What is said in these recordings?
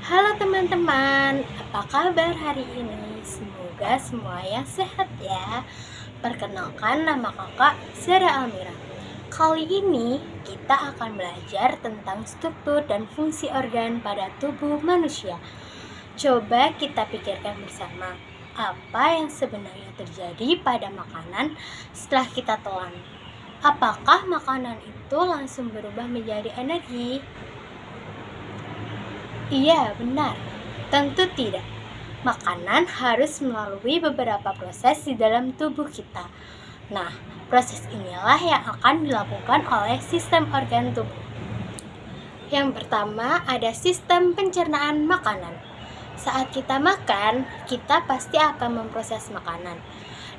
Halo teman-teman, apa kabar hari ini? Semoga semuanya sehat ya. Perkenalkan, nama kakak Zara Almira. Kali ini kita akan belajar tentang struktur dan fungsi organ pada tubuh manusia. Coba kita pikirkan bersama, apa yang sebenarnya terjadi pada makanan setelah kita telan? Apakah makanan itu langsung berubah menjadi energi? Iya, benar. Tentu tidak. Makanan harus melalui beberapa proses di dalam tubuh kita. Nah, proses inilah yang akan dilakukan oleh sistem organ tubuh. Yang pertama, ada sistem pencernaan makanan. Saat kita makan, kita pasti akan memproses makanan.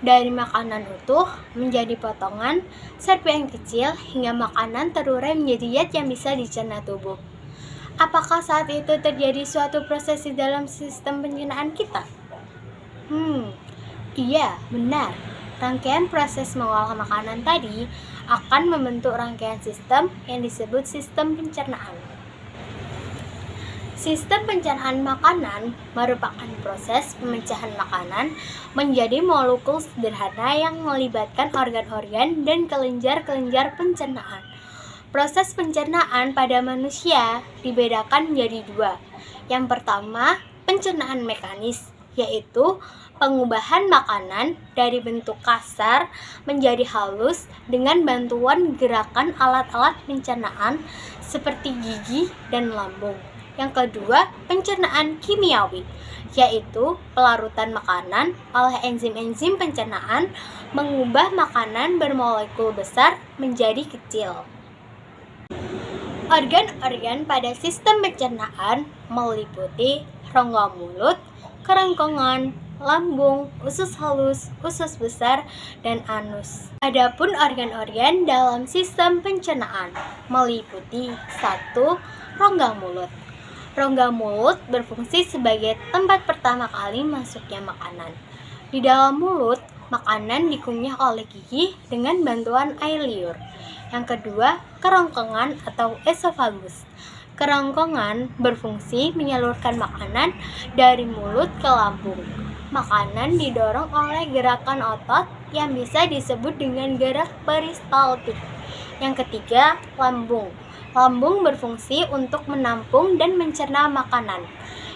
Dari makanan utuh menjadi potongan, serpihan kecil, hingga makanan terurai menjadi zat yang bisa dicerna tubuh. Apakah saat itu terjadi suatu proses di dalam sistem pencernaan kita? Iya, benar. Rangkaian proses mengolah makanan tadi akan membentuk rangkaian sistem yang disebut sistem pencernaan. Sistem pencernaan makanan merupakan proses pemecahan makanan menjadi molekul sederhana yang melibatkan organ-organ dan kelenjar-kelenjar pencernaan. Proses pencernaan pada manusia dibedakan menjadi dua. Yang pertama, pencernaan mekanis, yaitu pengubahan makanan dari bentuk kasar menjadi halus dengan bantuan gerakan alat-alat pencernaan seperti gigi dan lambung. Yang kedua, pencernaan kimiawi, yaitu pelarutan makanan oleh enzim-enzim pencernaan mengubah makanan bermolekul besar menjadi kecil. Organ-organ pada sistem pencernaan meliputi rongga mulut, kerongkongan, lambung, usus halus, usus besar, dan anus. Adapun organ-organ dalam sistem pencernaan meliputi 1. Rongga mulut. Rongga mulut berfungsi sebagai tempat pertama kali masuknya makanan. Di dalam mulut, makanan dikunyah oleh gigi dengan bantuan air liur. Yang kedua, kerongkongan atau esofagus. Kerongkongan berfungsi menyalurkan makanan dari mulut ke lambung. Makanan didorong oleh gerakan otot yang bisa disebut dengan gerak peristaltik. Yang ketiga, lambung. Lambung berfungsi untuk menampung dan mencerna makanan.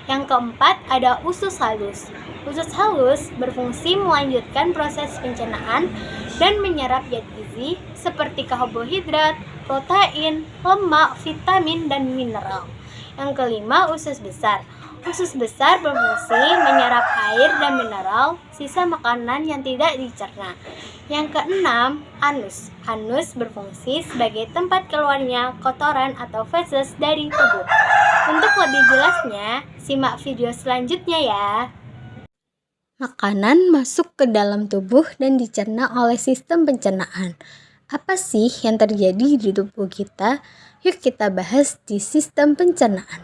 Yang keempat, ada usus halus. Usus halus berfungsi melanjutkan proses pencernaan dan menyerap zat gizi seperti karbohidrat, protein, lemak, vitamin, dan mineral. Yang kelima, usus besar. Usus besar berfungsi menyerap air dan mineral sisa makanan yang tidak dicerna. Yang keenam, anus. Anus berfungsi sebagai tempat keluarnya kotoran atau feses dari tubuh. Untuk lebih jelasnya, simak video selanjutnya ya. Makanan masuk ke dalam tubuh dan dicerna oleh sistem pencernaan. Apa sih yang terjadi di tubuh kita? Yuk kita bahas di sistem pencernaan.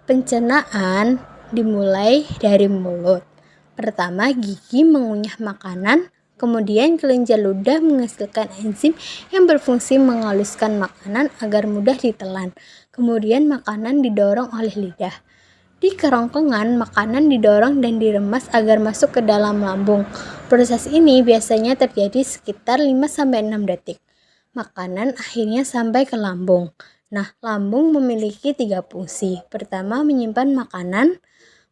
Pencernaan dimulai dari mulut. Pertama, gigi mengunyah makanan, kemudian kelenjar ludah menghasilkan enzim yang berfungsi menghaluskan makanan agar mudah ditelan. Kemudian makanan didorong oleh lidah. Di kerongkongan, makanan didorong dan diremas agar masuk ke dalam lambung. Proses ini biasanya terjadi sekitar 5-6 detik. Makanan akhirnya sampai ke lambung. Nah, lambung memiliki 3 fungsi. Pertama, menyimpan makanan,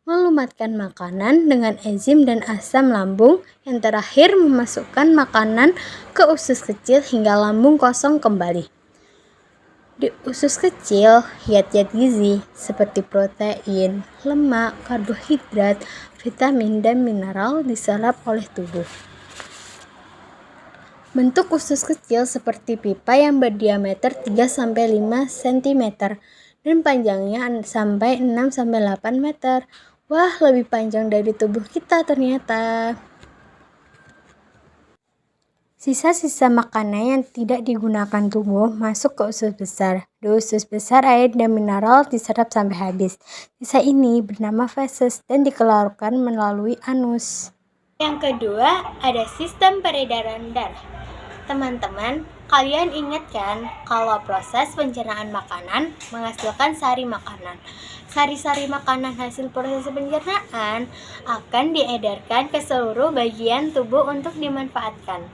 melumatkan makanan dengan enzim dan asam lambung. Yang terakhir, memasukkan makanan ke usus kecil hingga lambung kosong kembali. Di usus kecil, zat-zat gizi seperti protein, lemak, karbohidrat, vitamin, dan mineral diserap oleh tubuh. Bentuk usus kecil seperti pipa yang berdiameter 3-5 cm dan panjangnya sampai 6-8 meter. Wah, lebih panjang dari tubuh kita ternyata. Sisa-sisa makanan yang tidak digunakan tubuh masuk ke usus besar. Di usus besar, air dan mineral diserap sampai habis. Sisa ini bernama feses dan dikeluarkan melalui anus. Yang kedua, ada sistem peredaran darah. Teman-teman, kalian ingat kan kalau proses pencernaan makanan menghasilkan sari makanan. Sari-sari makanan hasil proses pencernaan akan diedarkan ke seluruh bagian tubuh untuk dimanfaatkan.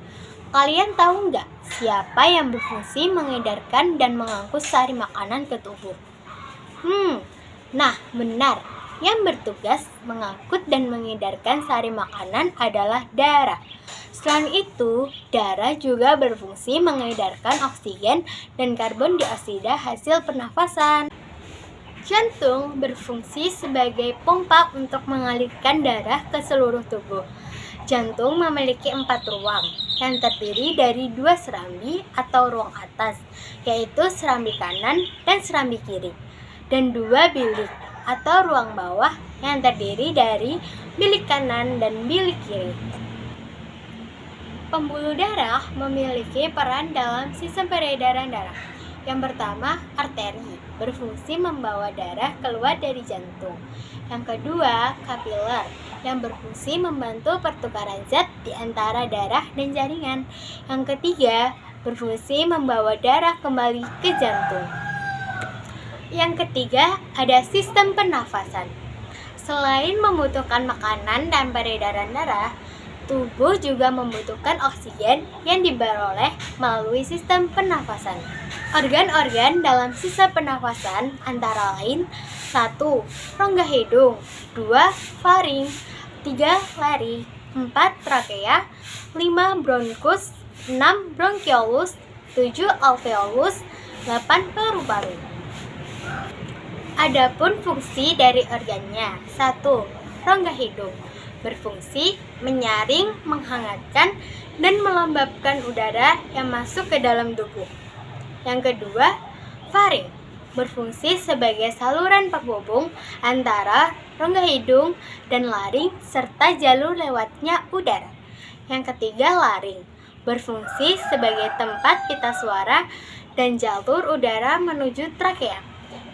Kalian tahu nggak siapa yang berfungsi mengedarkan dan mengangkut sari makanan ke tubuh? Nah benar, yang bertugas mengangkut dan mengedarkan sari makanan adalah darah. Selain itu, darah juga berfungsi mengedarkan oksigen dan karbon dioksida hasil pernafasan. Jantung berfungsi sebagai pompa untuk mengalirkan darah ke seluruh tubuh. Jantung memiliki 4 ruang yang terdiri dari 2 serambi atau ruang atas, yaitu serambi kanan dan serambi kiri, dan 2 bilik atau ruang bawah yang terdiri dari bilik kanan dan bilik kiri. Pembuluh darah memiliki peran dalam sistem peredaran darah. Yang pertama, arteri berfungsi membawa darah keluar dari jantung. Yang kedua, kapiler yang berfungsi membantu pertukaran zat di antara darah dan jaringan. Yang ketiga, berfungsi membawa darah kembali ke jantung. Yang ketiga, ada sistem pernafasan. Selain membutuhkan makanan dan peredaran darah, tubuh juga membutuhkan oksigen yang diperoleh melalui sistem pernafasan. Organ-organ dalam sistem pernafasan antara lain 1. Rongga hidung, 2. Faring, 3. laring, 4. trakea, 5. bronkus, 6. bronkiolus, 7. alveolus, 8. paru-paru. Adapun fungsi dari organnya. 1. Rongga hidung berfungsi menyaring, menghangatkan, dan melembabkan udara yang masuk ke dalam tubuh. Yang kedua, faring berfungsi sebagai saluran penghubung antara rongga hidung dan laring serta jalur lewatnya udara. Yang ketiga, laring berfungsi sebagai tempat pita suara dan jalur udara menuju trakea.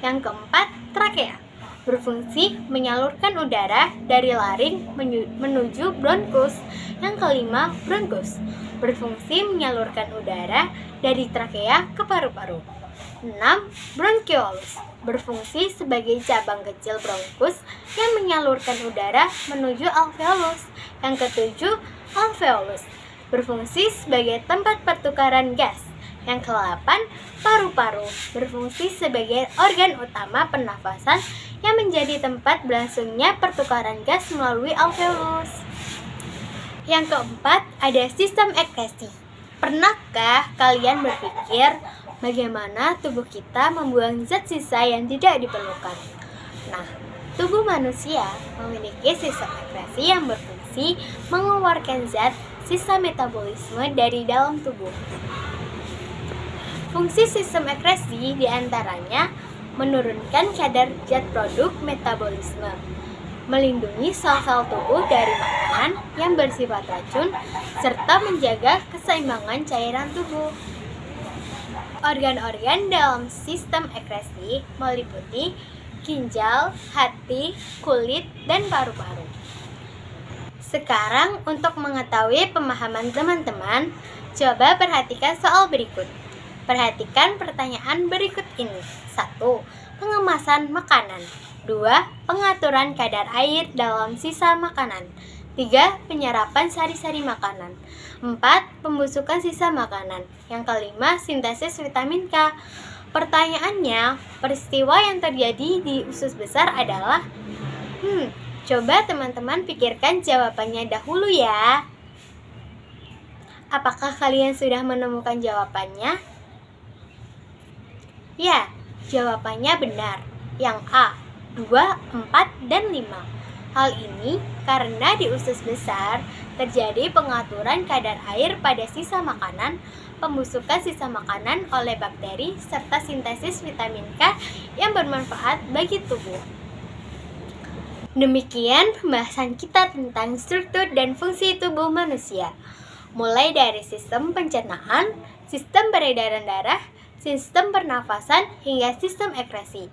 Yang keempat, trakea berfungsi menyalurkan udara dari laring menuju bronkus. Yang kelima, bronkus berfungsi menyalurkan udara dari trakea ke paru-paru. 6. Bronkiolus berfungsi sebagai cabang kecil bronkus yang menyalurkan udara menuju alveolus. Yang ketujuh, alveolus berfungsi sebagai tempat pertukaran gas. Yang ke-8, paru-paru berfungsi sebagai organ utama pernafasan yang menjadi tempat berlangsungnya pertukaran gas melalui alveolus. Yang keempat, ada sistem ekskresi. Pernahkah kalian berpikir bagaimana tubuh kita membuang zat sisa yang tidak diperlukan? Nah, tubuh manusia memiliki sistem ekskresi yang berfungsi mengeluarkan zat sisa metabolisme dari dalam tubuh. Fungsi sistem ekskresi diantaranya menurunkan kadar zat produk metabolisme, melindungi sel-sel tubuh dari makanan yang bersifat racun, serta menjaga keseimbangan cairan tubuh. Organ-organ dalam sistem ekskresi meliputi ginjal, hati, kulit, dan paru-paru. Sekarang untuk mengetahui pemahaman teman-teman, coba perhatikan soal berikut. Perhatikan pertanyaan berikut ini. 1. Pengemasan makanan. 2. Pengaturan kadar air dalam sisa makanan. 3. Penyerapan sari-sari makanan. 4. Pembusukan sisa makanan. Yang kelima, sintesis vitamin K. Pertanyaannya, peristiwa yang terjadi di usus besar adalah coba teman-teman pikirkan jawabannya dahulu ya. Apakah kalian sudah menemukan jawabannya? Ya, jawabannya benar. Yang A, 2, 4, dan 5. Hal ini karena di usus besar terjadi pengaturan kadar air pada sisa makanan, pembusukan sisa makanan oleh bakteri, serta sintesis vitamin K yang bermanfaat bagi tubuh. Demikian pembahasan kita tentang struktur dan fungsi tubuh manusia, mulai dari sistem pencernaan, sistem peredaran darah, sistem pernafasan, hingga sistem ekskresi.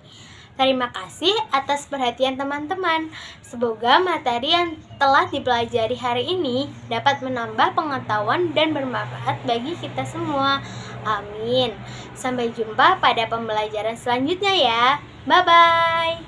Terima kasih atas perhatian teman-teman. Semoga materi yang telah dipelajari hari ini dapat menambah pengetahuan dan bermanfaat bagi kita semua. Amin. Sampai jumpa pada pembelajaran selanjutnya ya. Bye-bye.